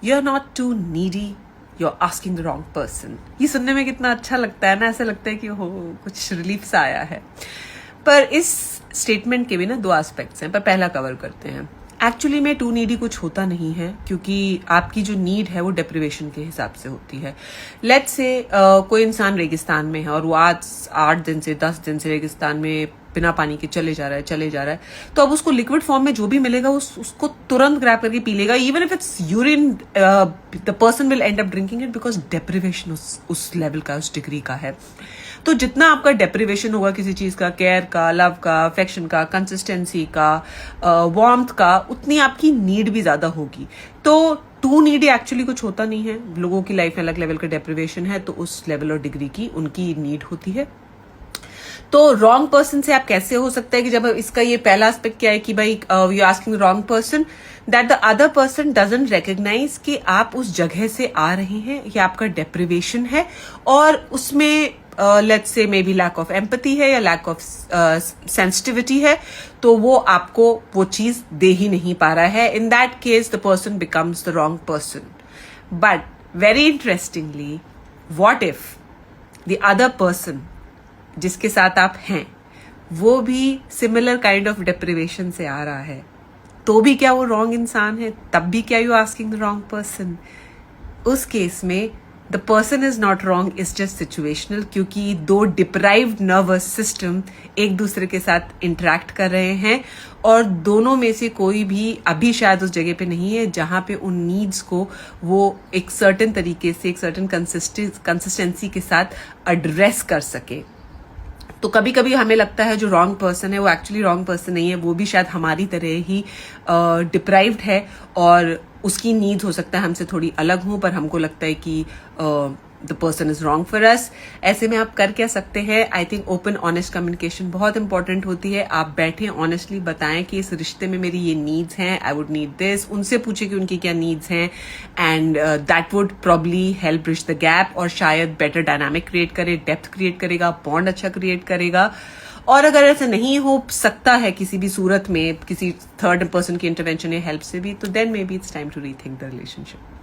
You are not too needy, you are asking the wrong person. ये सुनने में कितना अच्छा लगता है ना, ऐसा लगता है कि हो कुछ रिलीफ सा आया है। पर इस स्टेटमेंट के भी ना 2 एस्पेक्ट्स हैं, पर पहला कवर करते हैं। एक्चुअली में टू नीडी कुछ होता नहीं है, क्योंकि आपकी जो नीड है वो डेप्रिवेशन के हिसाब से होती है। लेट्स से कोई इंसान रेगिस्तान में है और वो आज 8 दिन से 10 दिन से रेगिस्तान में बिना पानी के चले जा रहा है, तो अब उसको लिक्विड फॉर्म में जो भी मिलेगा उसको तुरंत ग्रैब करके पी लेगा। Even if it's urine, the person will and up drinking it, because deprivation उस लेवल का, उस डिग्री का है। तो जितना आपका डेप्रिवेशन होगा किसी चीज का, केयर का, लव का, अफेक्शन का, कंसिस्टेंसी का, वार्मथ का, उतनी आपकी नीड भी ज्यादा होगी। तो टू नीडी एक्चुअली कुछ होता नहीं है। लोगों की लाइफ में अलग लेवल का डेप्रिवेशन है, तो उस लेवल और डिग्री की उनकी नीड होती है। तो रॉन्ग पर्सन से आप कैसे हो सकता है कि जब इसका ये पहला एस्पेक्ट क्या है कि भाई you asking wrong person, that the other person doesn't recognise कि आप उस जगह से आ रहे हैं, ये आपका डेप्रिवेशन है, और उसमें let's say maybe lack of empathy है या लैक ऑफ सेंसिटिविटी है, तो वो आपको वो चीज दे ही नहीं पा रहा है। In that case the person becomes the wrong person. But very interestingly, what if the other person जिसके साथ आप हैं वो भी सिमिलर काइंड ऑफ डेप्रिवेशन से आ रहा है, तो भी क्या वो रॉन्ग इंसान है? तब भी क्या you asking the wrong person? उस केस में the person is not wrong, is just situational, क्योंकि 2 डिप्राइव्ड नर्वस सिस्टम एक दूसरे के साथ इंटरेक्ट कर रहे हैं, और दोनों में से कोई भी अभी शायद उस जगह पे नहीं है जहां पे उन नीड्स को वो एक सर्टेन तरीके से, एक सर्टेन कंसिस्टेंसी के साथ एड्रेस कर सके। तो कभी कभी हमें लगता है जो रॉन्ग पर्सन है वो एक्चुअली रॉन्ग पर्सन नहीं है, वो भी शायद हमारी तरह ही डिप्राइव्ड है, और उसकी नीड्स हो सकता है हमसे थोड़ी अलग हों, पर हमको लगता है कि the person is wrong for us. ऐसे में आप कर क्या सकते हैं? I think open honest communication बहुत इंपॉर्टेंट होती है। आप बैठें, ऑनेस्टली बताएं कि इस रिश्ते में मेरी ये नीड्स हैं, आई वुड नीड दिस। उनसे पूछे कि उनकी क्या नीड्स हैं, and that would probably help bridge the gap, और शायद बेटर डायनामिक क्रिएट करे, डेप्थ क्रिएट करेगा, बॉन्ड अच्छा क्रिएट करेगा। और अगर ऐसा नहीं हो सकता है किसी भी सूरत में, किसी थर्ड पर्सन की इंटरवेंशन या हेल्प से भी, तो then maybe it's time to rethink the relationship.